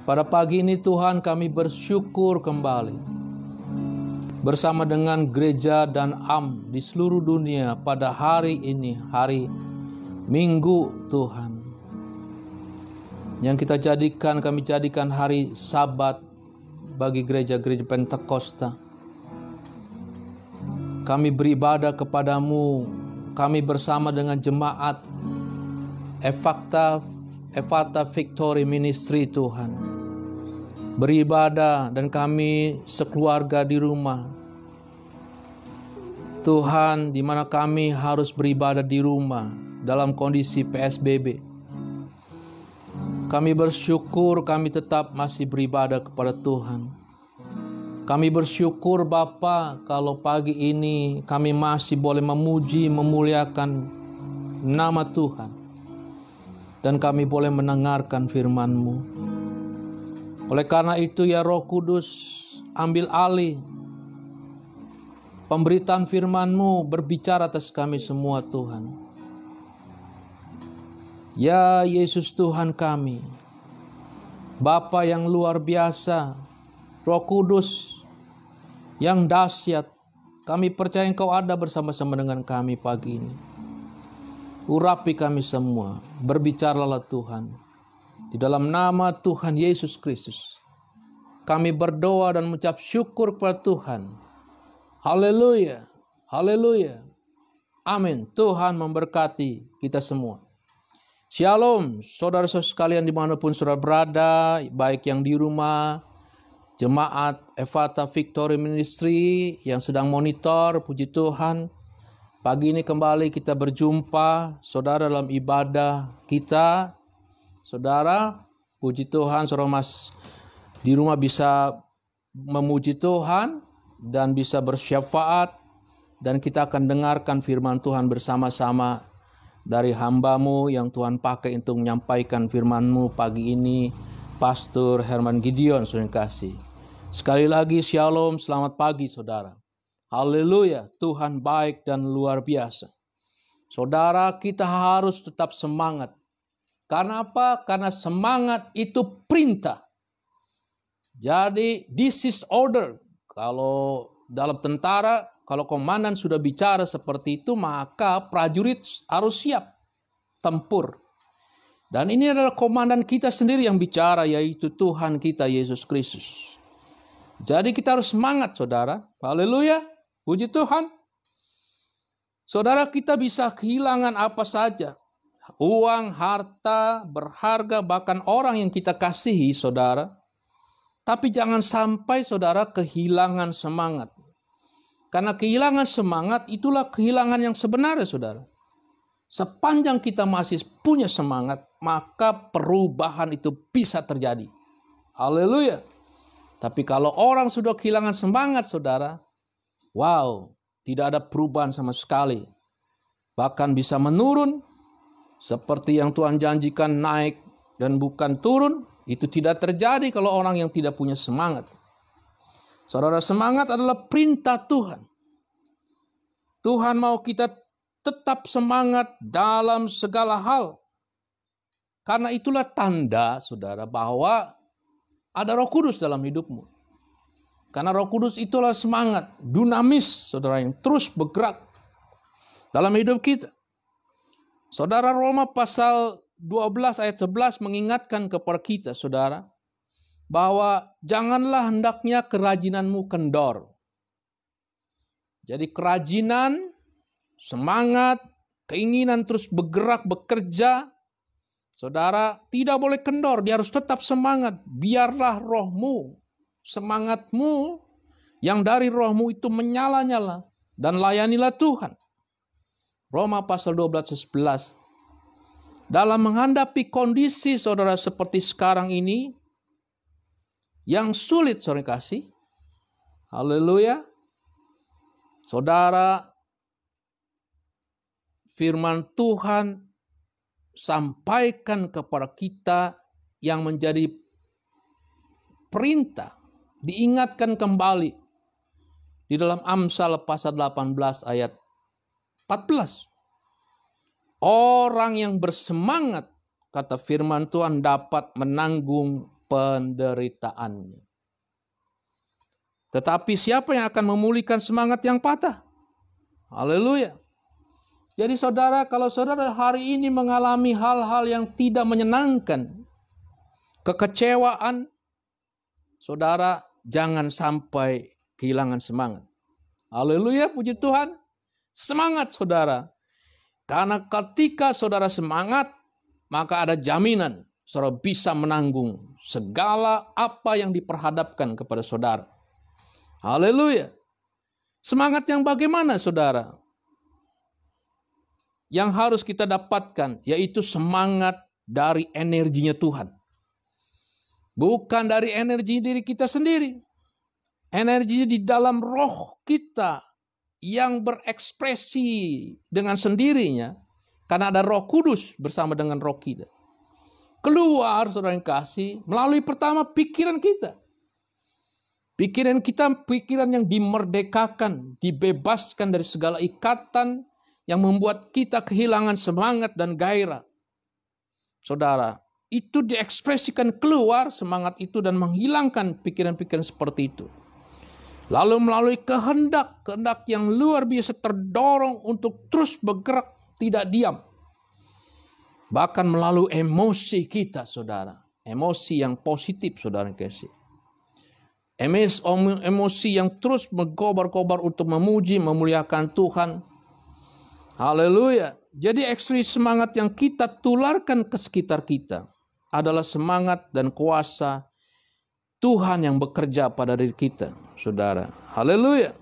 Pada pagi ini Tuhan, kami bersyukur kembali bersama dengan gereja dan AM di seluruh dunia pada hari ini, hari Minggu Tuhan, yang kami jadikan hari Sabat bagi gereja-gereja Pentakosta. Kami beribadah kepadamu, kami bersama dengan jemaat Ephata Victory Ministry Tuhan, beribadah, dan kami sekeluarga di rumah Tuhan, di mana kami harus beribadah di rumah dalam kondisi PSBB. Kami bersyukur kami tetap masih beribadah kepada Tuhan. Kami bersyukur Bapa, kalau pagi ini kami masih boleh memuji, memuliakan nama Tuhan, dan kami boleh mendengarkan firman-Mu. Oleh karena itu ya Roh Kudus, ambil alih pemberitaan firman-Mu, berbicara atas kami semua Tuhan. Ya Yesus Tuhan kami, Bapa yang luar biasa, Roh Kudus yang dahsyat, kami percaya Engkau ada bersama-sama dengan kami pagi ini. Urapi kami semua, berbicaralah Tuhan. Di dalam nama Tuhan Yesus Kristus, kami berdoa dan mengucap syukur kepada Tuhan. Haleluya, haleluya, amin. Tuhan memberkati kita semua. Shalom, saudara-saudara sekalian dimanapun saudara berada, baik yang di rumah, jemaat Ephata Victory Ministry yang sedang monitor, puji Tuhan. Pagi ini kembali kita berjumpa, saudara, dalam ibadah kita. Saudara, puji Tuhan, saudara Mas di rumah bisa memuji Tuhan dan bisa bersyafaat, dan kita akan dengarkan firman Tuhan bersama-sama dari hamba-Mu yang Tuhan pakai untuk menyampaikan firman-Mu pagi ini, Pastor Herman Gideon, saudara kasih. Sekali lagi shalom, selamat pagi saudara. Haleluya, Tuhan baik dan luar biasa. Saudara, kita harus tetap semangat. Karena apa? Karena semangat itu perintah. Jadi this is order. Kalau dalam tentara, kalau komandan sudah bicara seperti itu, maka prajurit harus siap tempur. Dan ini adalah komandan kita sendiri yang bicara, yaitu Tuhan kita Yesus Kristus. Jadi kita harus semangat saudara. Haleluya, puji Tuhan. Saudara, kita bisa kehilangan apa saja. Uang, harta, berharga, bahkan orang yang kita kasihi saudara. Tapi jangan sampai saudara kehilangan semangat. Karena kehilangan semangat itulah kehilangan yang sebenarnya saudara. Sepanjang kita masih punya semangat, maka perubahan itu bisa terjadi. Haleluya. Tapi kalau orang sudah kehilangan semangat saudara, wow, tidak ada perubahan sama sekali. Bahkan bisa menurun. Seperti yang Tuhan janjikan naik dan bukan turun, itu tidak terjadi kalau orang yang tidak punya semangat. Saudara, semangat adalah perintah Tuhan. Tuhan mau kita tetap semangat dalam segala hal. Karena itulah tanda, saudara, bahwa ada Roh Kudus dalam hidupmu. Karena Roh Kudus itulah semangat, dunamis, saudara, yang terus bergerak dalam hidup kita. Saudara, Roma pasal 12 ayat 11 mengingatkan kepada kita, saudara, bahwa janganlah hendaknya kerajinanmu kendor. Jadi kerajinan, semangat, keinginan terus bergerak, bekerja, saudara, tidak boleh kendor. Dia harus tetap semangat. Biarlah rohmu, semangatmu yang dari rohmu itu menyala-nyala, dan layanilah Tuhan. Roma pasal 12:11. Dalam menghadapi kondisi saudara seperti sekarang ini, yang sulit saudara kasih. Haleluya. Saudara, firman Tuhan sampaikan kepada kita yang menjadi perintah. Diingatkan kembali di dalam Amsal pasal 18 ayat 14. Orang yang bersemangat, kata firman Tuhan, dapat menanggung penderitaannya. Tetapi siapa yang akan memulihkan semangat yang patah? Haleluya. Jadi saudara, kalau saudara hari ini mengalami hal-hal yang tidak menyenangkan, kekecewaan, saudara jangan sampai kehilangan semangat. Haleluya, puji Tuhan. Semangat saudara. Karena ketika saudara semangat, maka ada jaminan saudara bisa menanggung segala apa yang diperhadapkan kepada saudara. Haleluya. Semangat yang bagaimana saudara? Yang harus kita dapatkan yaitu semangat dari energinya Tuhan. Bukan dari energi diri kita sendiri. Energinya di dalam roh kita yang berekspresi dengan sendirinya. Karena ada Roh Kudus bersama dengan roh kita. Keluar saudara yang kasih melalui pertama pikiran kita. Pikiran kita pikiran yang dimerdekakan, dibebaskan dari segala ikatan yang membuat kita kehilangan semangat dan gairah. Saudara, itu diekspresikan keluar semangat itu dan menghilangkan pikiran-pikiran seperti itu. Lalu melalui kehendak yang luar biasa terdorong untuk terus bergerak, tidak diam. Bahkan melalui emosi kita, saudara. Emosi yang positif, saudara kasih. Emosi yang terus menggobar-gobar untuk memuji, memuliakan Tuhan. Haleluya. Jadi ekspresi semangat yang kita tularkan ke sekitar kita adalah semangat dan kuasa Tuhan yang bekerja pada diri kita, saudara. Haleluya.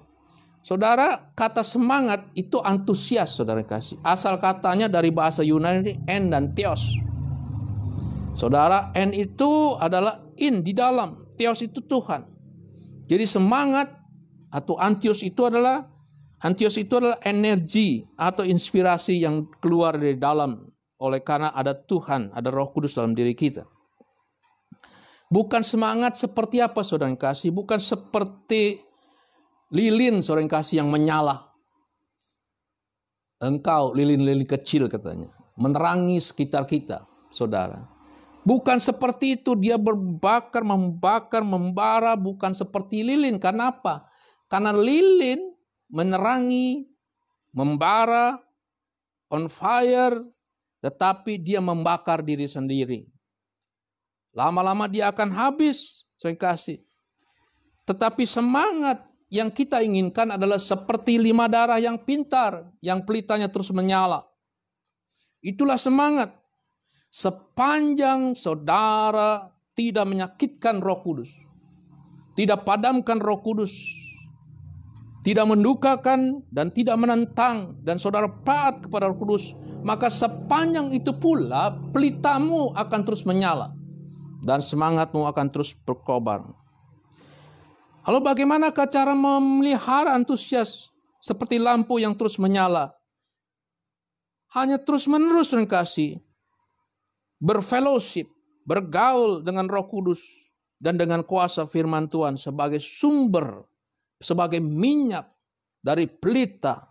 Saudara, kata semangat itu antusias, saudara kasih. Asal katanya dari bahasa Yunani en dan theos. Saudara, en itu adalah in, di dalam. Theos itu Tuhan. Jadi semangat atau antios itu adalah energi atau inspirasi yang keluar dari dalam. Oleh karena ada Tuhan, ada Roh Kudus dalam diri kita. Bukan semangat seperti apa saudara yang kasih. Bukan seperti lilin saudara yang kasih yang menyala. Engkau lilin-lilin kecil katanya. Menerangi sekitar kita saudara. Bukan seperti itu, dia membakar, membara, bukan seperti lilin. Karena apa? Karena lilin menerangi, membara, on fire, tetapi dia membakar diri sendiri. Lama-lama dia akan habis, saya kasih. Tetapi semangat yang kita inginkan adalah seperti lima darah yang pintar, yang pelitanya terus menyala. Itulah semangat. Sepanjang saudara tidak menyakitkan Roh Kudus, tidak padamkan Roh Kudus, tidak mendukakan dan tidak menentang, dan saudara taat kepada Roh Kudus, maka sepanjang itu pula pelitamu akan terus menyala dan semangatmu akan terus berkobar. Lalu bagaimanakah cara memelihara antusias seperti lampu yang terus menyala? Hanya terus menerus kasih. Berfellowship, bergaul dengan Roh Kudus dan dengan kuasa firman Tuhan sebagai sumber, sebagai minyak dari pelita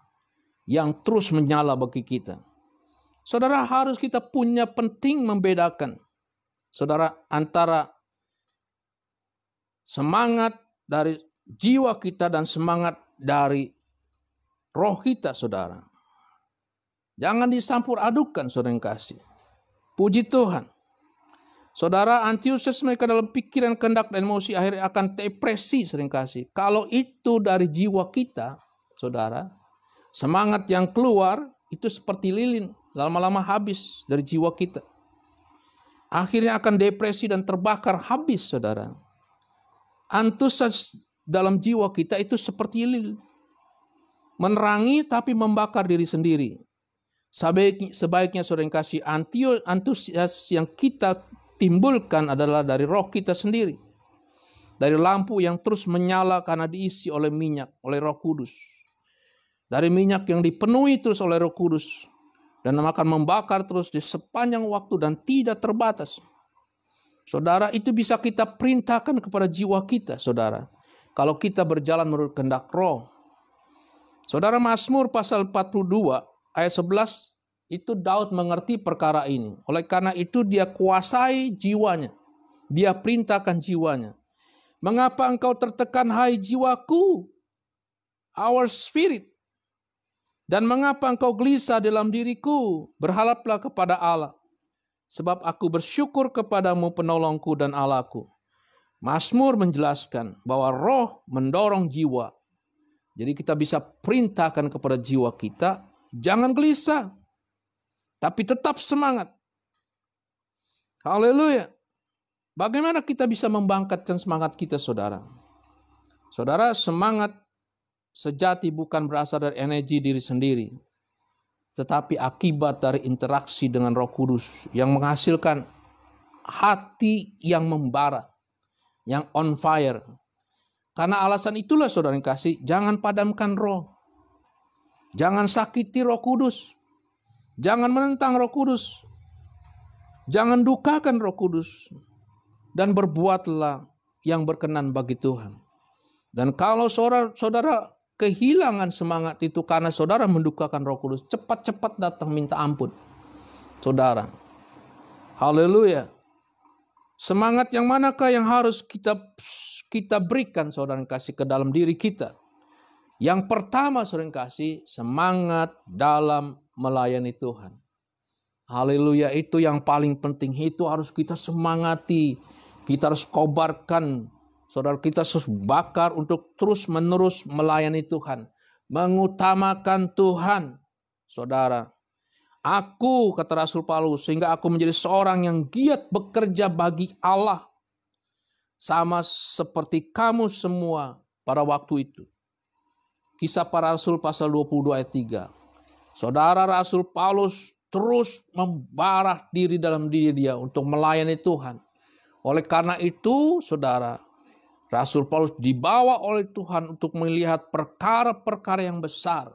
yang terus menyala bagi kita. Saudara, harus kita punya penting membedakan, saudara, antara semangat dari jiwa kita dan semangat dari roh kita, saudara. Jangan dicampur adukan, saudara yang kasih. Puji Tuhan. Saudara, antusias mereka dalam pikiran, kehendak, dan emosi akhirnya akan depresi sering kasih. Kalau itu dari jiwa kita, saudara, semangat yang keluar itu seperti lilin. Lama-lama habis dari jiwa kita. Akhirnya akan depresi dan terbakar habis, saudara. Antusias dalam jiwa kita itu seperti lilin. Menerangi tapi membakar diri sendiri. Sebaiknya saudara yang kasih, antusias yang kita timbulkan adalah dari roh kita sendiri. Dari lampu yang terus menyala karena diisi oleh minyak, oleh Roh Kudus. Dari minyak yang dipenuhi terus oleh Roh Kudus. Dan akan membakar terus di sepanjang waktu dan tidak terbatas. Saudara, itu bisa kita perintahkan kepada jiwa kita, saudara. Kalau kita berjalan menurut kehendak roh. Saudara, Mazmur pasal 42 ayat 11, itu Daud mengerti perkara ini. Oleh karena itu dia kuasai jiwanya. Dia perintahkan jiwanya. Mengapa engkau tertekan, hai jiwaku? Our spirit. Dan mengapa engkau gelisah dalam diriku? Berharaplah kepada Allah. Sebab aku bersyukur kepadamu, penolongku dan Allahku. Mazmur menjelaskan bahwa roh mendorong jiwa. Jadi kita bisa perintahkan kepada jiwa kita, jangan gelisah, tapi tetap semangat. Haleluya. Bagaimana kita bisa membangkitkan semangat kita, saudara? Saudara, semangat sejati bukan berasal dari energi diri sendiri, tetapi akibat dari interaksi dengan Roh Kudus yang menghasilkan hati yang membara, yang on fire. Karena alasan itulah, saudara yang kasih, jangan padamkan roh. Jangan sakiti Roh Kudus. Jangan menentang Roh Kudus. Jangan dukakan Roh Kudus. Dan berbuatlah yang berkenan bagi Tuhan. Dan kalau saudara kehilangan semangat itu karena saudara mendukakan Roh Kudus, cepat-cepat datang minta ampun, saudara. Haleluya. Semangat yang manakah yang harus kita berikan, saudara yang kasih, ke dalam diri kita? Yang pertama, saudara yang kasih, semangat dalam melayani Tuhan. Haleluya, itu yang paling penting. Itu harus kita semangati. Kita harus kobarkan, saudara, kita harus bakar untuk terus-menerus melayani Tuhan. Mengutamakan Tuhan, saudara. Aku, kata Rasul Paulus, sehingga aku menjadi seorang yang giat bekerja bagi Allah. Sama seperti kamu semua pada waktu itu. Kisah Para Rasul pasal 22 ayat 3. Saudara, Rasul Paulus terus membara diri dalam diri dia untuk melayani Tuhan. Oleh karena itu, saudara, Rasul Paulus dibawa oleh Tuhan untuk melihat perkara-perkara yang besar.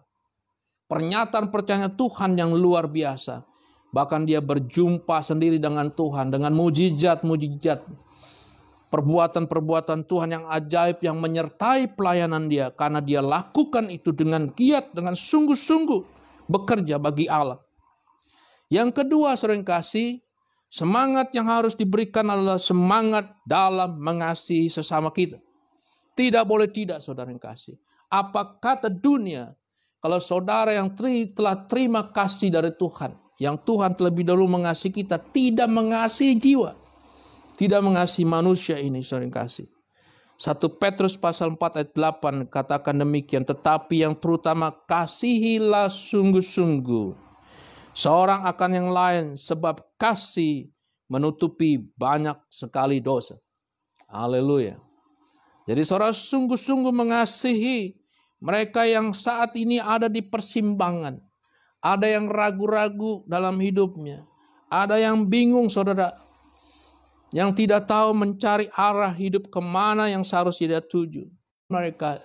Pernyataan percaya Tuhan yang luar biasa. Bahkan dia berjumpa sendiri dengan Tuhan, dengan mujizat-mujizat. Perbuatan-perbuatan Tuhan yang ajaib yang menyertai pelayanan dia. Karena dia lakukan itu dengan giat, dengan sungguh-sungguh bekerja bagi Allah. Yang kedua, sering kasih, semangat yang harus diberikan adalah semangat dalam mengasihi sesama kita. Tidak boleh tidak, saudara yang kasih. Apa kata dunia kalau saudara yang telah terima kasih dari Tuhan, yang Tuhan terlebih dahulu mengasihi kita, tidak mengasihi jiwa, tidak mengasihi manusia ini, saudara yang kasih. 1 Petrus pasal 4 ayat 8 katakan demikian, tetapi yang terutama kasihilah sungguh-sungguh seorang akan yang lain, sebab kasih menutupi banyak sekali dosa. Haleluya. Jadi saudara sungguh-sungguh mengasihi mereka yang saat ini ada di persimpangan. Ada yang ragu-ragu dalam hidupnya. Ada yang bingung, saudara. Yang tidak tahu mencari arah hidup kemana yang seharusnya dia tuju. Mereka,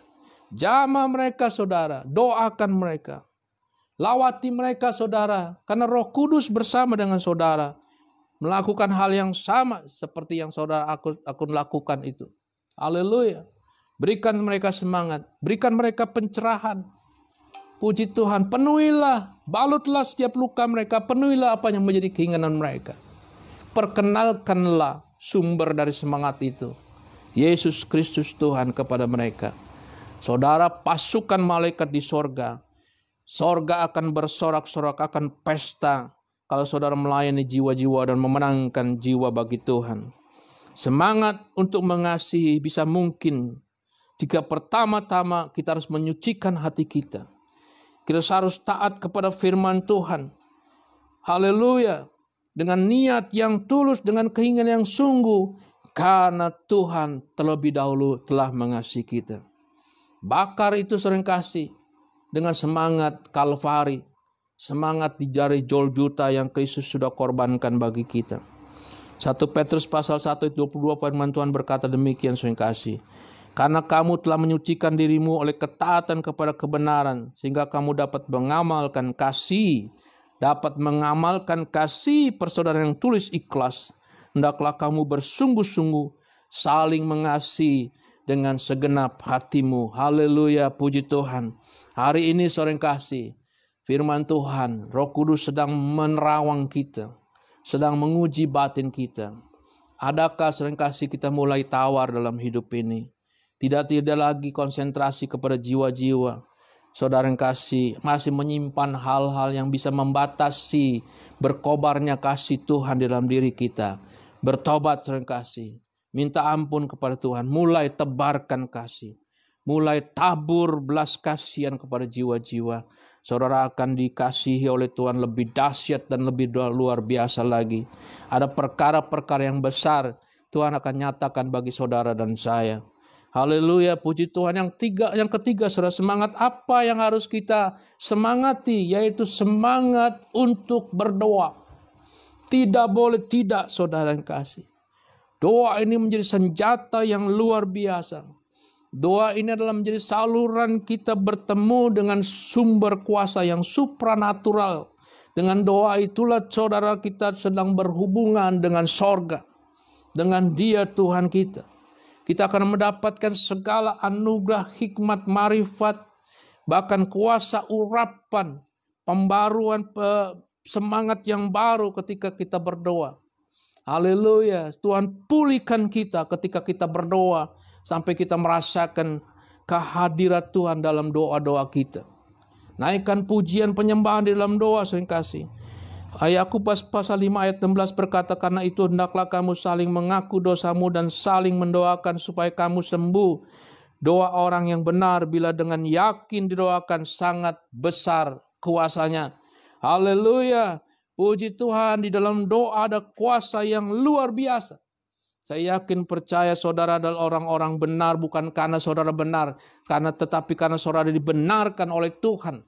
jamah mereka, saudara. Doakan mereka. Lawati mereka, saudara, karena Roh Kudus bersama dengan saudara melakukan hal yang sama seperti yang saudara aku lakukan itu. Haleluya. Berikan mereka semangat, berikan mereka pencerahan. Puji Tuhan, penuhilah, balutlah setiap luka mereka, penuhilah apa yang menjadi keinginan mereka. Perkenalkanlah sumber dari semangat itu, Yesus Kristus Tuhan, kepada mereka. Saudara, pasukan malaikat di sorga, sorga akan bersorak-sorak, akan pesta kalau saudara melayani jiwa-jiwa dan memenangkan jiwa bagi Tuhan. Semangat untuk mengasihi bisa mungkin jika pertama-tama kita harus menyucikan hati kita. Kita harus taat kepada firman Tuhan. Haleluya. Dengan niat yang tulus, dengan keinginan yang sungguh. Karena Tuhan terlebih dahulu telah mengasihi kita. Bakar itu sering kasih. Dengan semangat Kalvari, semangat di jari Golgota yang Kristus sudah korbankan bagi kita. 1 Petrus pasal 1 ayat 22 firman Tuhan berkata demikian, sering kasih. Karena kamu telah menyucikan dirimu oleh ketaatan kepada kebenaran, sehingga kamu dapat mengamalkan kasih persaudaraan yang tulus ikhlas. Hendaklah kamu bersungguh-sungguh saling mengasihi dengan segenap hatimu. Haleluya, puji Tuhan. Hari ini sore kasih, firman Tuhan, Roh Kudus sedang menerawang kita, sedang menguji batin kita. Adakah seringkali kita mulai tawar dalam hidup ini? Tidak lagi konsentrasi kepada jiwa-jiwa. Saudara yang kasih, masih menyimpan hal-hal yang bisa membatasi berkobarnya kasih Tuhan di dalam diri kita. Bertobat seringkali, minta ampun kepada Tuhan, mulai tebarkan kasih. Mulai tabur belas kasihan kepada jiwa-jiwa. Saudara akan dikasihi oleh Tuhan lebih dahsyat dan lebih luar biasa lagi. Ada perkara-perkara yang besar Tuhan akan nyatakan bagi saudara dan saya. Haleluya, puji Tuhan. Yang ketiga, saudara, semangat apa yang harus kita semangati? Yaitu semangat untuk berdoa. Tidak boleh tidak, saudara yang kasih. Doa ini menjadi senjata yang luar biasa. Doa ini adalah menjadi saluran kita bertemu dengan sumber kuasa yang supranatural. Dengan doa itulah saudara kita sedang berhubungan dengan sorga. Dengan Dia Tuhan kita. Kita akan mendapatkan segala anugerah, hikmat, marifat, bahkan kuasa urapan, pembaruan, semangat yang baru ketika kita berdoa. Haleluya, Tuhan pulihkan kita ketika kita berdoa, sampai kita merasakan kehadiran Tuhan dalam doa-doa kita. Naikkan pujian penyembahan di dalam doa, saudara kasih. Yakobus pasal 5 ayat 16 berkata, karena itu hendaklah kamu saling mengaku dosamu dan saling mendoakan supaya kamu sembuh. Doa orang yang benar bila dengan yakin didoakan sangat besar kuasanya. Haleluya. Puji Tuhan, di dalam doa ada kuasa yang luar biasa. Saya yakin percaya saudara adalah orang-orang benar bukan karena saudara benar, tetapi karena saudara dibenarkan oleh Tuhan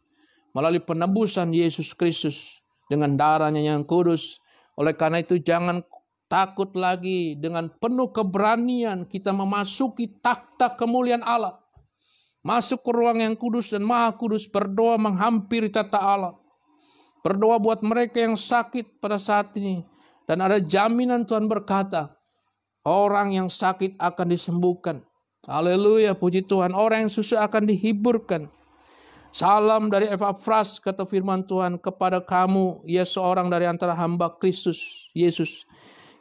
melalui penebusan Yesus Kristus dengan darahnya yang kudus. Oleh karena itu jangan takut lagi, dengan penuh keberanian kita memasuki takhta kemuliaan Allah. Masuk ke ruang yang kudus dan maha kudus, berdoa menghampiri tata Allah. Berdoa buat mereka yang sakit pada saat ini. Dan ada jaminan Tuhan berkata, orang yang sakit akan disembuhkan. Haleluya, puji Tuhan. Orang yang susah akan dihiburkan. Salam dari Epafras, kata firman Tuhan, kepada kamu, ia seorang dari antara hamba Kristus Yesus,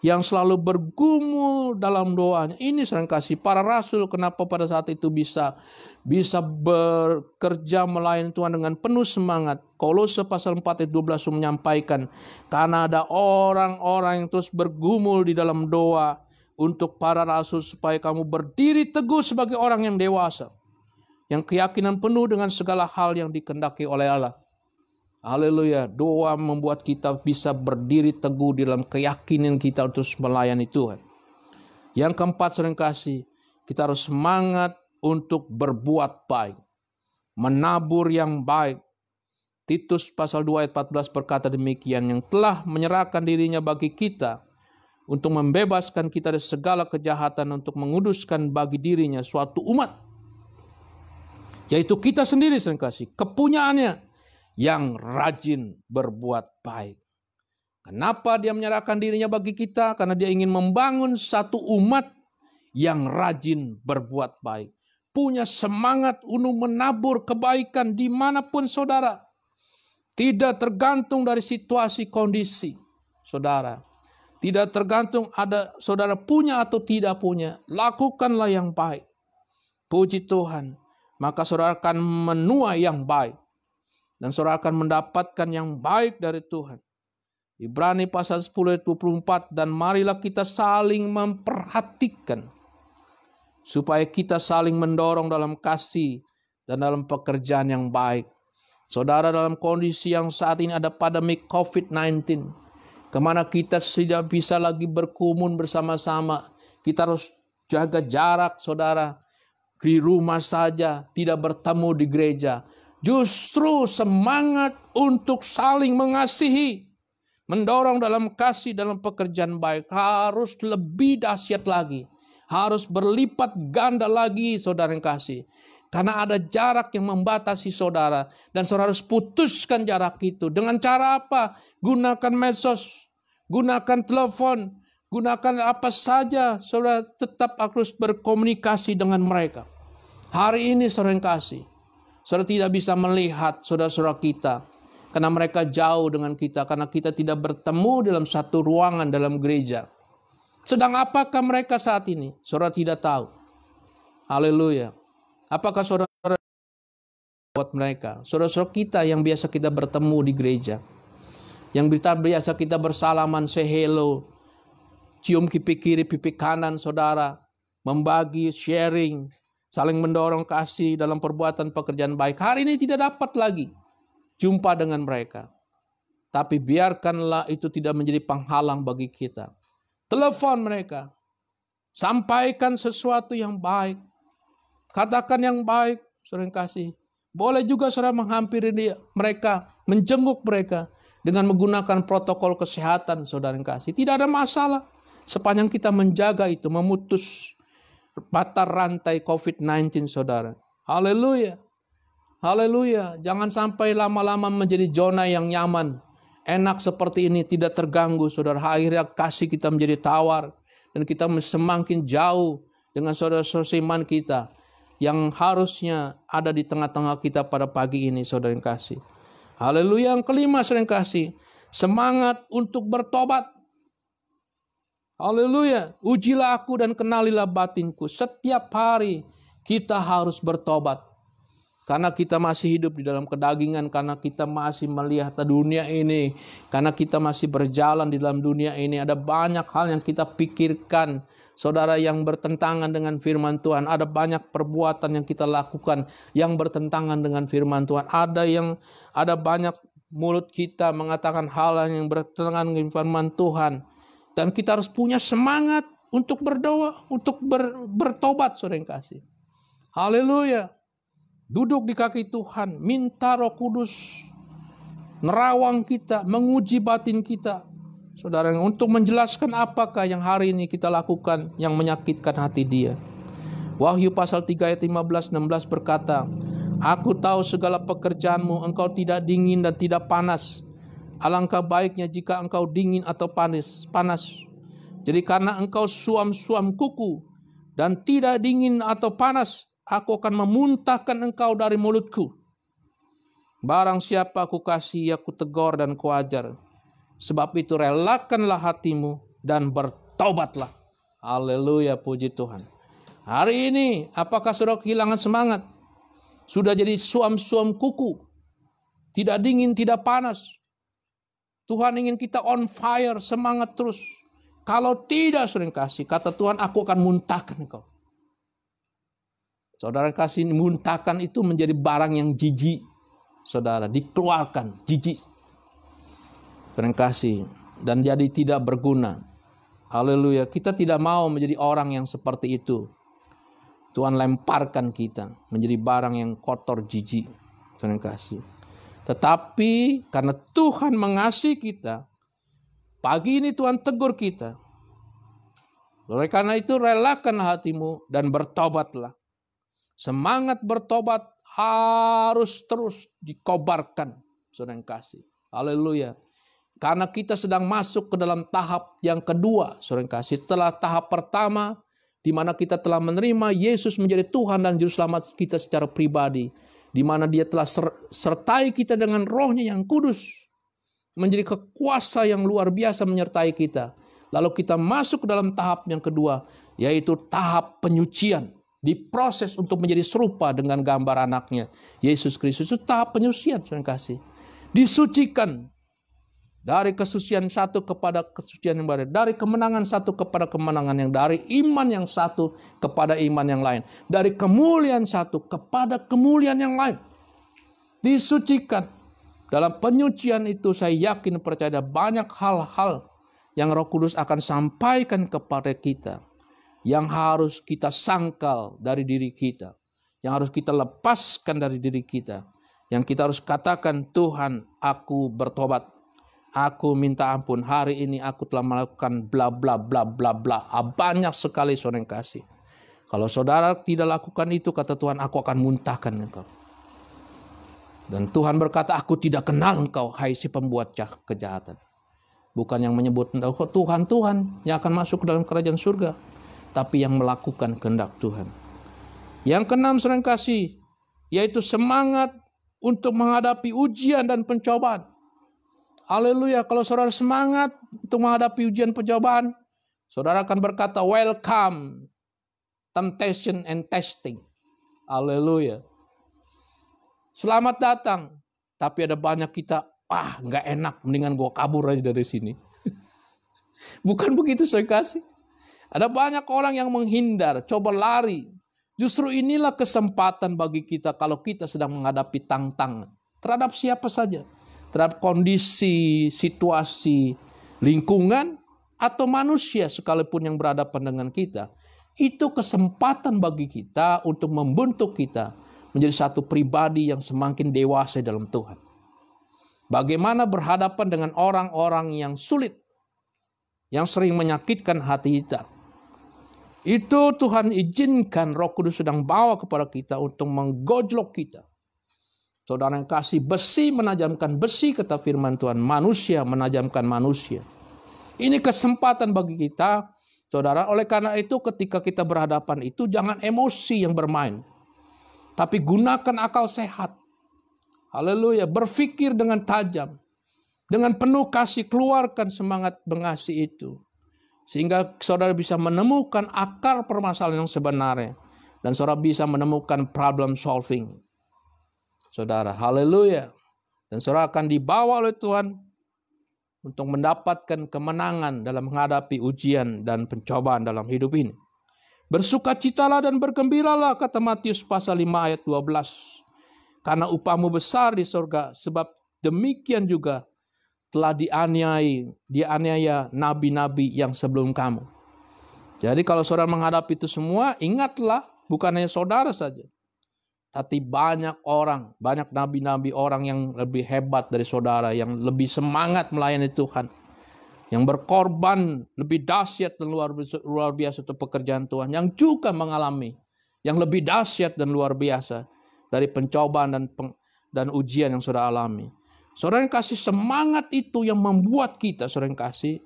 yang selalu bergumul dalam doanya. Ini sering kasih para rasul, kenapa pada saat itu bisa bekerja melayani Tuhan dengan penuh semangat. Kolose pasal 4 ayat 12 menyampaikan, karena ada orang-orang yang terus bergumul di dalam doa untuk para rasul supaya kamu berdiri teguh sebagai orang yang dewasa, yang keyakinan penuh dengan segala hal yang dikehendaki oleh Allah. Haleluya, doa membuat kita bisa berdiri teguh di dalam keyakinan kita untuk melayani Tuhan. Yang keempat, saudara kasih, kita harus semangat untuk berbuat baik, menabur yang baik. Titus pasal 2 ayat 14 berkata demikian, yang telah menyerahkan dirinya bagi kita untuk membebaskan kita dari segala kejahatan, untuk menguduskan bagi dirinya suatu umat, yaitu kita sendiri, saudara kasih, kepunyaannya, yang rajin berbuat baik. Kenapa dia menyerahkan dirinya bagi kita? Karena dia ingin membangun satu umat yang rajin berbuat baik. Punya semangat untuk menabur kebaikan dimanapun saudara. Tidak tergantung dari situasi kondisi saudara. Tidak tergantung ada saudara punya atau tidak punya. Lakukanlah yang baik. Puji Tuhan. Maka saudara akan menuai yang baik. Dan saudara akan mendapatkan yang baik dari Tuhan. Ibrani pasal 10 ayat 24, dan marilah kita saling memperhatikan, supaya kita saling mendorong dalam kasih dan dalam pekerjaan yang baik. Saudara, dalam kondisi yang saat ini ada pandemi COVID-19, kemana kita tidak bisa lagi berkumpul bersama-sama. Kita harus jaga jarak, saudara. Di rumah saja, tidak bertemu di gereja. Justru semangat untuk saling mengasihi, mendorong dalam kasih dalam pekerjaan baik harus lebih dahsyat lagi. Harus berlipat ganda lagi, saudara yang kasih. Karena ada jarak yang membatasi saudara. Dan saudara harus putuskan jarak itu. Dengan cara apa? Gunakan medsos, gunakan telepon, gunakan apa saja. Saudara tetap harus berkomunikasi dengan mereka. Hari ini saudara yang kasih, saudara tidak bisa melihat saudara-saudara kita. Karena mereka jauh dengan kita. Karena kita tidak bertemu dalam satu ruangan dalam gereja. Sedang apakah mereka saat ini? Saudara tidak tahu. Haleluya. Apakah saudara buat mereka? Saudara-saudara kita yang biasa kita bertemu di gereja, yang biasa kita bersalaman, say hello, cium pipi kiri, pipi kanan saudara, membagi, sharing, saling mendorong kasih dalam perbuatan pekerjaan baik. Hari ini tidak dapat lagi jumpa dengan mereka. Tapi biarkanlah itu tidak menjadi penghalang bagi kita. Telepon mereka. Sampaikan sesuatu yang baik. Katakan yang baik, saudara yang kasih. Boleh juga saudara menghampiri mereka, menjenguk mereka dengan menggunakan protokol kesehatan, saudara yang kasih. Tidak ada masalah. Sepanjang kita menjaga itu, memutus mata rantai COVID-19, saudara. Haleluya. Haleluya. Jangan sampai lama-lama menjadi zona yang nyaman. Enak seperti ini, tidak terganggu, saudara. Akhirnya kasih kita menjadi tawar. Dan kita semakin jauh dengan saudara-saudara iman kita. Yang harusnya ada di tengah-tengah kita pada pagi ini, saudara yang kasih. Haleluya. Yang kelima, saudara yang kasih. Semangat untuk bertobat. Haleluya. Ujilah aku dan kenalilah batinku. Setiap hari kita harus bertobat. Karena kita masih hidup di dalam kedagingan, karena kita masih melihat dunia ini, karena kita masih berjalan di dalam dunia ini, ada banyak hal yang kita pikirkan, saudara, yang bertentangan dengan firman Tuhan. Ada banyak perbuatan yang kita lakukan yang bertentangan dengan firman Tuhan. Ada banyak mulut kita mengatakan hal yang bertentangan dengan firman Tuhan. Dan kita harus punya semangat untuk berdoa, untuk bertobat, saudara yang kasih. Haleluya. Duduk di kaki Tuhan, minta Roh Kudus nerawang kita, menguji batin kita, saudara, untuk menjelaskan apakah yang hari ini kita lakukan yang menyakitkan hati Dia. Wahyu pasal 3 ayat 15-16 berkata, Aku tahu segala pekerjaanmu, engkau tidak dingin dan tidak panas. Alangkah baiknya jika engkau dingin atau panas. Jadi karena engkau suam-suam kuku dan tidak dingin atau panas, aku akan memuntahkan engkau dari mulutku. Barang siapa aku kasih, aku tegur dan kuajar. Sebab itu relakanlah hatimu dan bertobatlah. Haleluya, puji Tuhan. Hari ini, apakah saudara kehilangan semangat? Sudah jadi suam-suam kuku. Tidak dingin, tidak panas. Tuhan ingin kita on fire, semangat terus. Kalau tidak, saudara kasih, kata Tuhan, aku akan muntahkan engkau. Saudara kasih, muntahkan itu menjadi barang yang jijik. Saudara, dikeluarkan, jijik. Saudara kasih, dan jadi tidak berguna. Haleluya, kita tidak mau menjadi orang yang seperti itu. Tuhan lemparkan kita menjadi barang yang kotor, jijik. Saudara kasih. Tetapi karena Tuhan mengasihi kita, pagi ini Tuhan tegur kita. Oleh karena itu relakan hatimu dan bertobatlah. Semangat bertobat harus terus dikobarkan, saudara yang kasih. Haleluya. Karena kita sedang masuk ke dalam tahap yang kedua, saudara yang kasih. Setelah tahap pertama, di mana kita telah menerima Yesus menjadi Tuhan dan Juru Selamat kita secara pribadi. Di mana Dia telah sertai kita dengan Roh-Nya yang kudus. Menjadi kekuasa yang luar biasa menyertai kita. Lalu kita masuk ke dalam tahap yang kedua, yaitu tahap penyucian. Diproses untuk menjadi serupa dengan gambar anaknya, Yesus Kristus. Itu tahap penyucian, saudara kasih. Disucikan. Dari kesucian satu kepada kesucian yang baru. Dari kemenangan satu kepada kemenangan yang, dari iman yang satu kepada iman yang lain. Dari kemuliaan satu kepada kemuliaan yang lain. Disucikan. Dalam penyucian itu saya yakin percaya banyak hal-hal yang Roh Kudus akan sampaikan kepada kita. Yang harus kita sangkal dari diri kita. Yang harus kita lepaskan dari diri kita. Yang kita harus katakan, Tuhan, aku bertobat. Aku minta ampun. Hari ini aku telah melakukan bla bla bla bla bla. Banyak sekali saudara yang kasih. Kalau saudara tidak lakukan itu, kata Tuhan, aku akan muntahkan engkau. Dan Tuhan berkata, aku tidak kenal engkau, hai si pembuat kejahatan. Bukan yang menyebut Tuhan, Tuhan yang akan masuk ke dalam kerajaan surga. Tapi yang melakukan kehendak Tuhan. Yang keenam, saudara kasih, yaitu semangat untuk menghadapi ujian dan pencobaan. Haleluya, kalau saudara semangat untuk menghadapi ujian pencobaan, Saudara akan berkata, welcome temptation and testing. Haleluya. Selamat datang. Tapi ada banyak kita, nggak enak, mendingan gue kabur aja dari sini. Bukan begitu saya kasih. Ada banyak orang yang menghindar, coba lari. Justru inilah kesempatan bagi kita kalau kita sedang menghadapi tantangan. Terhadap siapa saja. Terhadap kondisi, situasi, lingkungan, atau manusia sekalipun yang berhadapan dengan kita. Itu kesempatan bagi kita untuk membentuk kita menjadi satu pribadi yang semakin dewasa dalam Tuhan. Bagaimana berhadapan dengan orang-orang yang sulit, yang sering menyakitkan hati kita. Itu Tuhan izinkan Roh Kudus sedang bawa kepada kita untuk menggojlok kita. Saudara yang kasih, besi menajamkan besi, kata firman Tuhan. Manusia menajamkan manusia. Ini kesempatan bagi kita, saudara. Oleh karena itu ketika kita berhadapan itu, jangan emosi yang bermain. Tapi gunakan akal sehat. Haleluya. Berpikir dengan tajam. Dengan penuh kasih, keluarkan semangat mengasihi itu. Sehingga saudara bisa menemukan akar permasalahan yang sebenarnya. Dan saudara bisa menemukan problem solving. Saudara, haleluya. Dan saudara akan dibawa oleh Tuhan untuk mendapatkan kemenangan dalam menghadapi ujian dan pencobaan dalam hidup ini. Bersukacitalah dan bergembiralah, kata Matius pasal 5 ayat 12. Karena upahmu besar di surga, sebab demikian juga telah dianiaya nabi-nabi yang sebelum kamu. Jadi kalau saudara menghadapi itu semua, ingatlah bukan hanya saudara saja. Tapi banyak orang, banyak nabi-nabi orang yang lebih hebat dari saudara, yang lebih semangat melayani Tuhan. Yang berkorban lebih dahsyat dan luar biasa untuk pekerjaan Tuhan. Yang juga mengalami yang lebih dahsyat dan luar biasa dari pencobaan dan ujian yang saudara alami. Saudara yang kasih, semangat itu yang membuat kita, saudara yang kasih,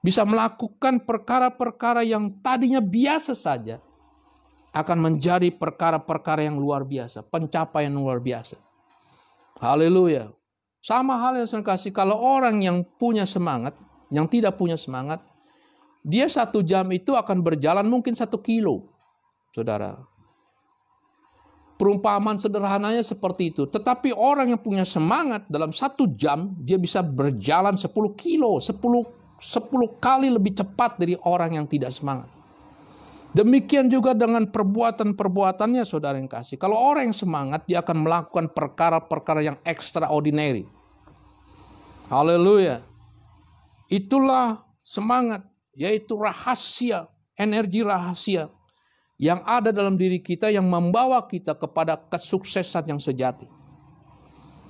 bisa melakukan perkara-perkara yang tadinya biasa saja, akan menjadi perkara-perkara yang luar biasa, pencapaian luar biasa. Haleluya. Sama hal yang saya kasih, kalau orang yang punya semangat, yang tidak punya semangat, dia 1 jam itu akan berjalan mungkin 1 kilo. Saudara. Perumpamaan sederhananya seperti itu. Tetapi orang yang punya semangat dalam 1 jam, dia bisa berjalan 10 kilo, 10 kali lebih cepat dari orang yang tidak semangat. Demikian juga dengan perbuatan-perbuatannya, saudara yang kasih. Kalau orang yang semangat, dia akan melakukan perkara-perkara yang extraordinary. Haleluya. Itulah semangat, yaitu rahasia, energi rahasia yang ada dalam diri kita yang membawa kita kepada kesuksesan yang sejati.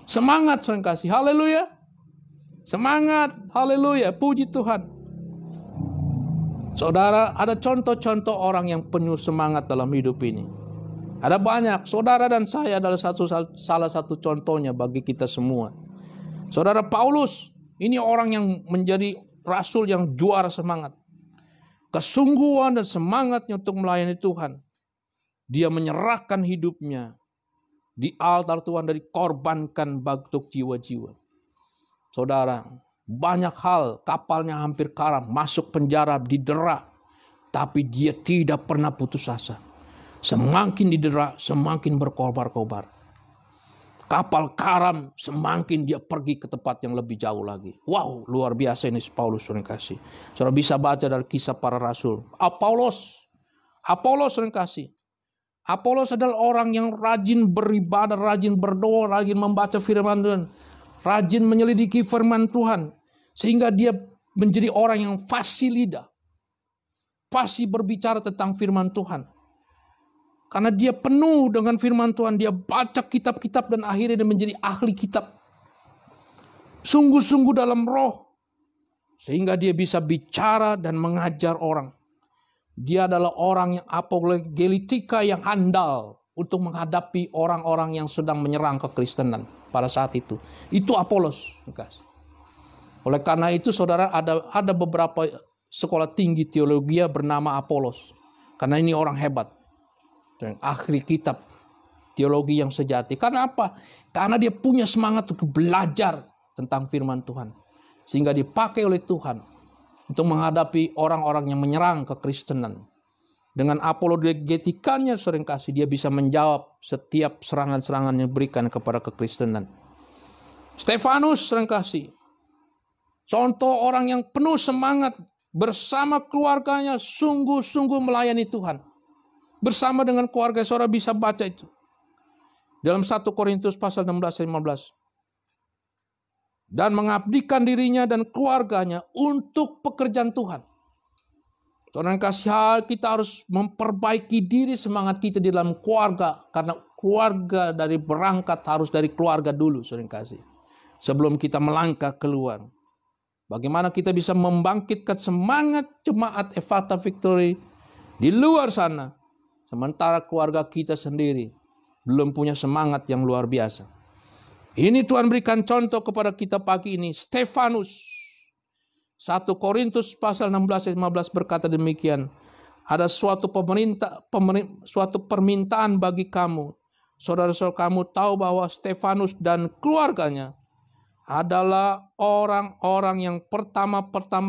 Semangat, saudara yang kasih. Haleluya. Semangat. Haleluya. Puji Tuhan. Saudara, ada contoh-contoh orang yang penuh semangat dalam hidup ini. Ada banyak. Saudara dan saya adalah salah satu contohnya bagi kita semua. Saudara Paulus, ini orang yang menjadi rasul yang juara semangat. Kesungguhan dan semangatnya untuk melayani Tuhan. Dia menyerahkan hidupnya di altar Tuhan dan dikorbankan untuk jiwa-jiwa. Saudara, banyak hal, kapalnya hampir karam, masuk penjara, didera. Tapi dia tidak pernah putus asa. Semakin didera, semakin berkobar-kobar. Kapal karam, semakin dia pergi ke tempat yang lebih jauh lagi. Wow, luar biasa ini Paulus, saudara kasih. Saudara bisa baca dari Kisah Para Rasul. Apollos, saudara kasih. Apollos adalah orang yang rajin beribadah, rajin berdoa, rajin membaca firman Tuhan, rajin menyelidiki firman Tuhan, sehingga dia menjadi orang yang fasih lidah, fasih berbicara tentang firman Tuhan. Karena dia penuh dengan firman Tuhan, dia baca kitab-kitab dan akhirnya dia menjadi ahli kitab. Sungguh-sungguh dalam roh, sehingga dia bisa bicara dan mengajar orang. Dia adalah orang yang apologetika yang handal untuk menghadapi orang-orang yang sedang menyerang kekristenan pada saat itu. Itu Apollos. Oleh karena itu saudara, ada beberapa sekolah tinggi teologi bernama Apollos. Karena ini orang hebat. Ahli kitab teologi yang sejati. Karena apa? Karena dia punya semangat untuk belajar tentang firman Tuhan. Sehingga dipakai oleh Tuhan untuk menghadapi orang-orang yang menyerang kekristenan. Dengan apologetikanya seringkali dia bisa menjawab setiap serangan-serangan yang diberikan kepada kekristenan. Stefanus seringkali contoh orang yang penuh semangat bersama keluarganya sungguh-sungguh melayani Tuhan. Bersama dengan keluarga, saudara bisa baca itu. Dalam 1 Korintus pasal 16-15. Dan mengabdikan dirinya dan keluarganya untuk pekerjaan Tuhan. Saudara yang kasih, kita harus memperbaiki diri semangat kita di dalam keluarga. Karena keluarga dari berangkat harus dari keluarga dulu, saudara yang kasih. Sebelum kita melangkah keluar. Bagaimana kita bisa membangkitkan semangat jemaat Ephphatha Victory di luar sana. Sementara keluarga kita sendiri belum punya semangat yang luar biasa. Ini Tuhan berikan contoh kepada kita pagi ini. Stefanus. 1 Korintus pasal 16-15 berkata demikian. Ada suatu permintaan bagi kamu. Saudara-saudara, kamu tahu bahwa Stefanus dan keluarganya adalah orang-orang yang pertama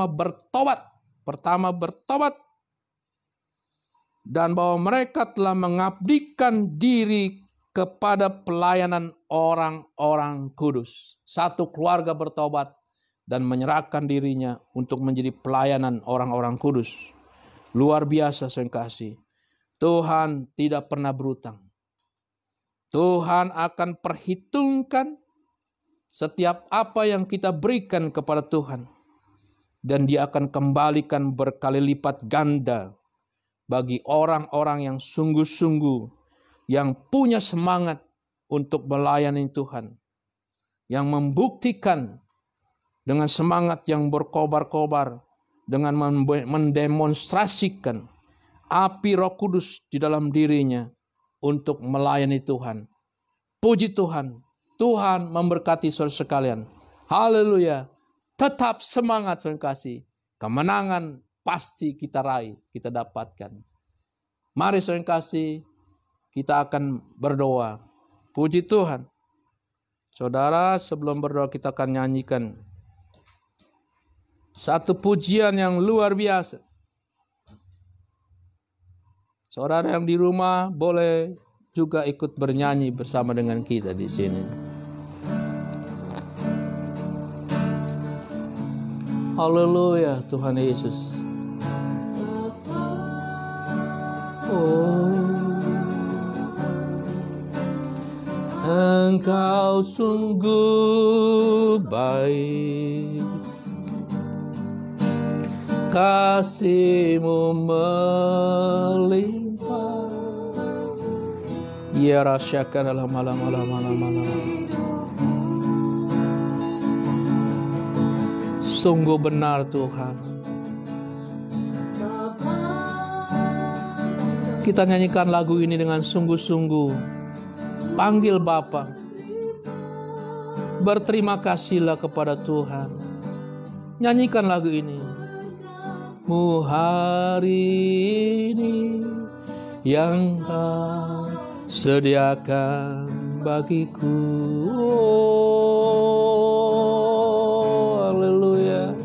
bertobat. Dan bahwa mereka telah mengabdikan diri kepada pelayanan orang-orang kudus. Satu keluarga bertobat dan menyerahkan dirinya untuk menjadi pelayanan orang-orang kudus. Luar biasa, saya kasih. Tuhan tidak pernah berutang. Tuhan akan perhitungkan setiap apa yang kita berikan kepada Tuhan. Dan Dia akan kembalikan berkali lipat ganda bagi orang-orang yang sungguh-sungguh yang punya semangat untuk melayani Tuhan. Yang membuktikan dengan semangat yang berkobar-kobar. Dengan mendemonstrasikan api Roh Kudus di dalam dirinya untuk melayani Tuhan. Puji Tuhan. Tuhan memberkati saudara sekalian. Haleluya. Tetap semangat saudara kasih. Kemenangan pasti kita raih, kita dapatkan. Mari saudara kasih. Kita akan berdoa. Puji Tuhan. Saudara, sebelum berdoa kita akan nyanyikan satu pujian yang luar biasa. Saudara yang di rumah boleh juga ikut bernyanyi bersama dengan kita di sini. Haleluya, Tuhan Yesus. Oh, Engkau sungguh baik, kasih-Mu melimpah. Ya rasyakan dalam malam. Sungguh benar Tuhan. Kita nyanyikan lagu ini dengan sungguh-sungguh. Panggil Bapa. Berterima kasihlah kepada Tuhan. Nyanyikan lagu ini. Mu hari ini yang Kau sediakan bagiku. Oh, haleluya.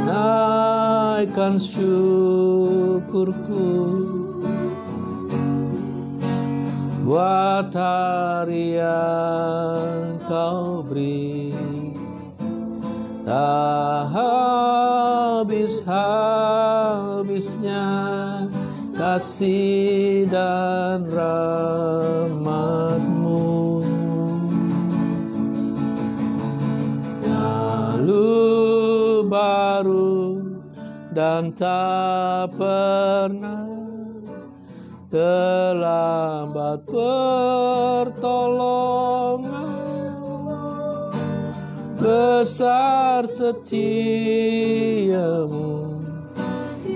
Naikkan syukurku buat hari yang Kau beri, tak habis-habisnya kasih dan rahmat-Mu. Lalu baru dan tak pernah terlambat pertolongan. Besar setia-Mu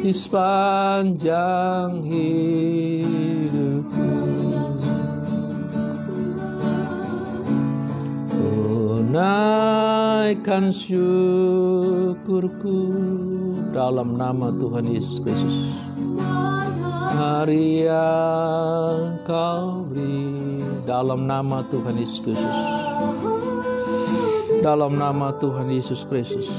di sepanjang hidupku. Oh, naikkan syukurku dalam nama Tuhan Yesus Kristus. Hari yang Kau beri dalam nama Tuhan Yesus Kristus. Dalam nama Tuhan Yesus Kristus.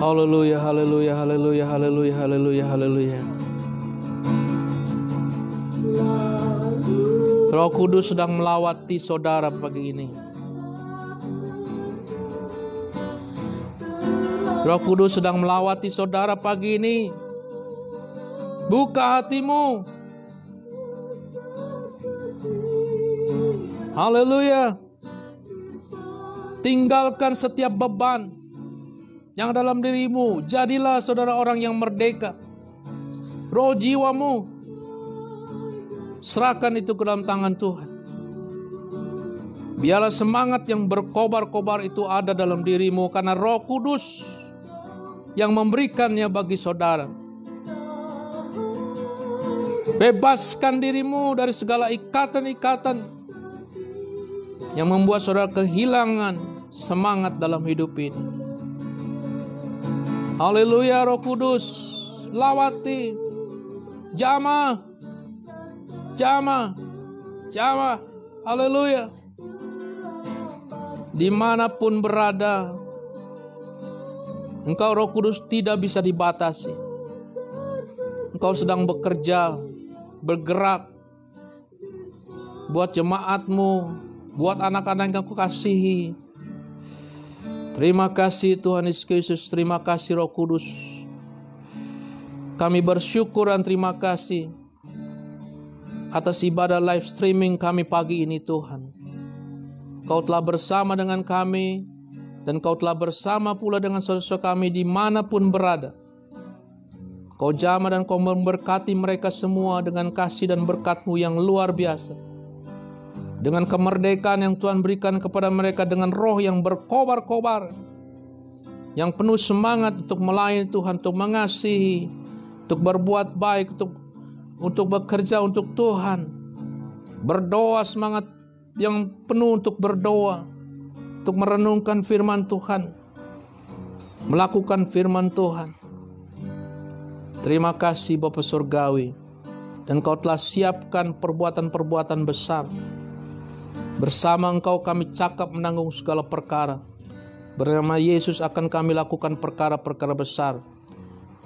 Haleluya, haleluya, haleluya, haleluya, haleluya, haleluya. Roh Kudus sedang melawati saudara pagi ini. Roh Kudus sedang melawati saudara pagi ini. Buka hatimu. Haleluya. Tinggalkan setiap beban yang dalam dirimu. Jadilah saudara orang yang merdeka. Roh jiwamu, serahkan itu ke dalam tangan Tuhan. Biarlah semangat yang berkobar-kobar itu ada dalam dirimu, karena Roh Kudus yang memberikannya bagi saudara. Bebaskan dirimu dari segala ikatan-ikatan yang membuat saudara kehilangan semangat dalam hidup ini. Haleluya, Roh Kudus, lawati, jamah, haleluya. Dimanapun berada, Engkau Roh Kudus tidak bisa dibatasi. Engkau sedang bekerja, bergerak, buat jemaatmu, buat anak-anak yang Kau kasihi. Terima kasih Tuhan Yesus, terima kasih Roh Kudus. Kami bersyukur dan terima kasih atas ibadah live streaming kami pagi ini Tuhan. Kau telah bersama dengan kami, dan Kau telah bersama pula dengan saudara-saudara kami dimanapun berada. Kau jamah dan Kau memberkati mereka semua dengan kasih dan berkat-Mu yang luar biasa. Dengan kemerdekaan yang Tuhan berikan kepada mereka, dengan roh yang berkobar-kobar, yang penuh semangat untuk melayani Tuhan, untuk mengasihi, untuk berbuat baik, untuk bekerja untuk Tuhan. Berdoa, semangat yang penuh untuk berdoa, untuk merenungkan firman Tuhan, melakukan firman Tuhan. Terima kasih Bapa Surgawi, dan Kau telah siapkan perbuatan-perbuatan besar. Bersama Engkau kami cakap menanggung segala perkara. Bernama Yesus akan kami lakukan perkara-perkara besar,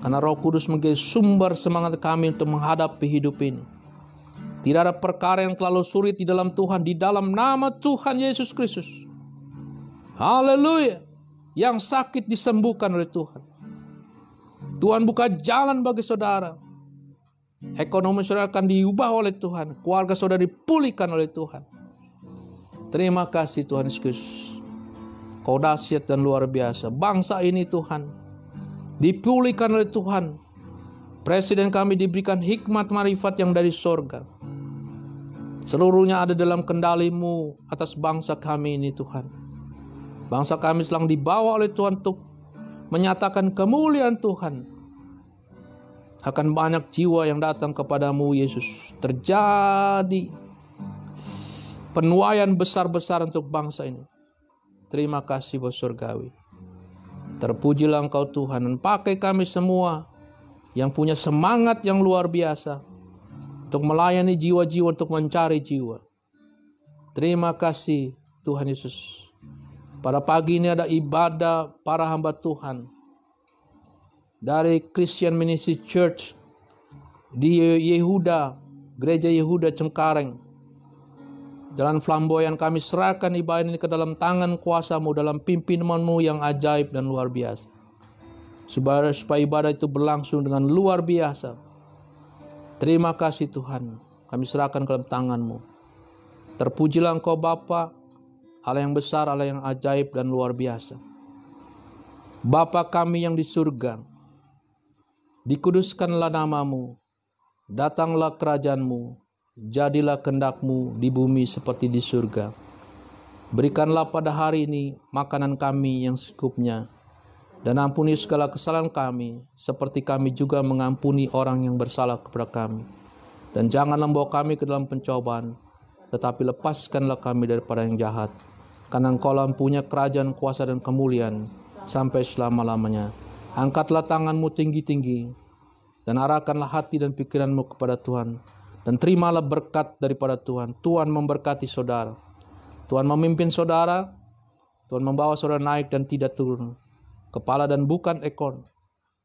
karena Roh Kudus menjadi sumber semangat kami untuk menghadapi hidup ini. Tidak ada perkara yang terlalu sulit di dalam Tuhan, di dalam nama Tuhan Yesus Kristus. Haleluya. Yang sakit disembuhkan oleh Tuhan. Tuhan buka jalan bagi saudara. Ekonomi saudara akan diubah oleh Tuhan. Keluarga saudara dipulihkan oleh Tuhan. Terima kasih Tuhan Yesus. Kau dahsyat dan luar biasa. Bangsa ini Tuhan dipulihkan oleh Tuhan. Presiden kami diberikan hikmat marifat yang dari sorga. Seluruhnya ada dalam kendali-Mu atas bangsa kami ini Tuhan. Bangsa kami sedang dibawa oleh Tuhan untuk menyatakan kemuliaan Tuhan. Akan banyak jiwa yang datang kepadamu Yesus. Terjadi penuaian besar-besar untuk bangsa ini. Terima kasih Bapa Surgawi. Terpujilah Engkau Tuhan, dan pakai kami semua yang punya semangat yang luar biasa untuk melayani jiwa-jiwa, untuk mencari jiwa. Terima kasih Tuhan Yesus. Pada pagi ini ada ibadah para hamba Tuhan dari Christian Ministry Church di Yehuda, Gereja Yehuda Cengkareng. Jalan Flamboyan, kami serahkan ibadah ini ke dalam tangan kuasa-Mu, dalam pimpinan-Mu yang ajaib dan luar biasa. Supaya ibadah itu berlangsung dengan luar biasa. Terima kasih Tuhan, kami serahkan ke dalam tangan-Mu. Terpujilah Engkau Bapa, Allah yang besar, Allah yang ajaib dan luar biasa. Bapa kami yang di surga, dikuduskanlah nama-Mu, datanglah kerajaan-Mu, jadilah kehendak-Mu di bumi seperti di surga. Berikanlah pada hari ini makanan kami yang secukupnya, dan ampuni segala kesalahan kami, seperti kami juga mengampuni orang yang bersalah kepada kami. Dan janganlah membawa kami ke dalam pencobaan, tetapi lepaskanlah kami daripada yang jahat. Karena Engkau-lah punya kerajaan, kuasa, dan kemuliaan sampai selama-lamanya. Angkatlah tangan-Mu tinggi-tinggi, dan arahkanlah hati dan pikiran-Mu kepada Tuhan. Dan terimalah berkat daripada Tuhan. Tuhan memberkati saudara. Tuhan memimpin saudara. Tuhan membawa saudara naik dan tidak turun. kepala dan bukan ekor.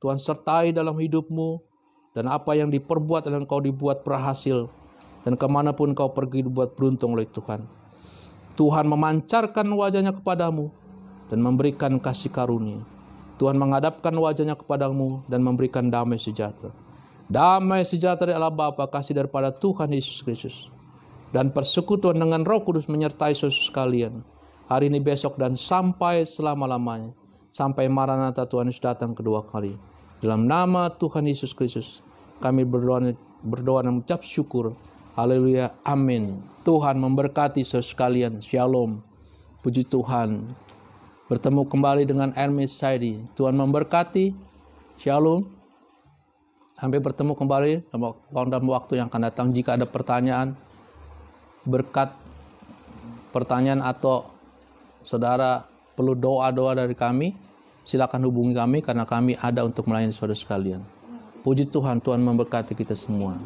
Tuhan sertai dalam hidupmu, dan apa yang diperbuat dan kau dibuat berhasil, dan kemanapun kau pergi dibuat beruntung oleh Tuhan. Tuhan memancarkan wajahnya kepadamu dan memberikan kasih karunia. Tuhan menghadapkan wajahnya kepadamu dan memberikan damai sejahtera. Damai sejahtera dari Allah Bapa, kasih daripada Tuhan Yesus Kristus, dan persekutuan dengan Roh Kudus menyertai saudara sekalian hari ini, besok, dan sampai selama-lamanya. Sampai Maranatha, Tuhan Yesus datang kedua kali. Dalam nama Tuhan Yesus Kristus kami berdoa dan mengucap syukur. Haleluya, amin. Tuhan memberkati saudara sekalian. Shalom. Puji Tuhan. Bertemu kembali dengan Hermes Saidi. Tuhan memberkati. Shalom. Sampai bertemu kembali dalam waktu yang akan datang. Jika ada pertanyaan, berkat pertanyaan, atau saudara perlu doa-doa dari kami, silakan hubungi kami, karena kami ada untuk melayani saudara sekalian. Puji Tuhan, Tuhan memberkati kita semua.